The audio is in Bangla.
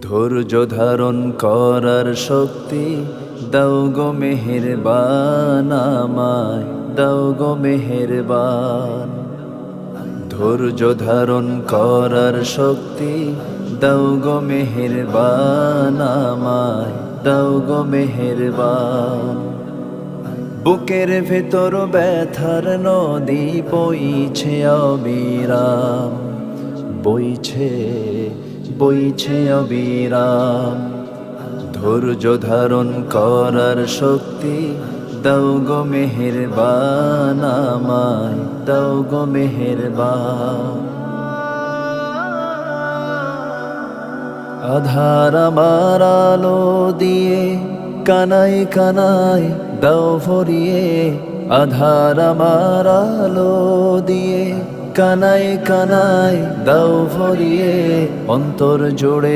ধৈর্য ধারণ করার শক্তি দাও গো মেহেরবান, আমায় দাও গো মেহেরবান। ধৈর্য ধারণ করার শক্তি দাও গো মেহেরবান, আমায় দাও গো মেহেরবান। বুকের ভেতর ব্যথার নদী বইছে অবিরাম, বইছে বইছে অবিরাম। ধৈর্য ধারণ করার শক্তি দাও গো মেহেরবান, আমায় দাও গো মেহেরবান। আধার আমার আলো দিয়ে কানায় কানায় দাও ভরিয়ে, আধার আমার আলো দিয়ে কানায় কানায় দাও ভরিয়ে, অন্তর জোড়ে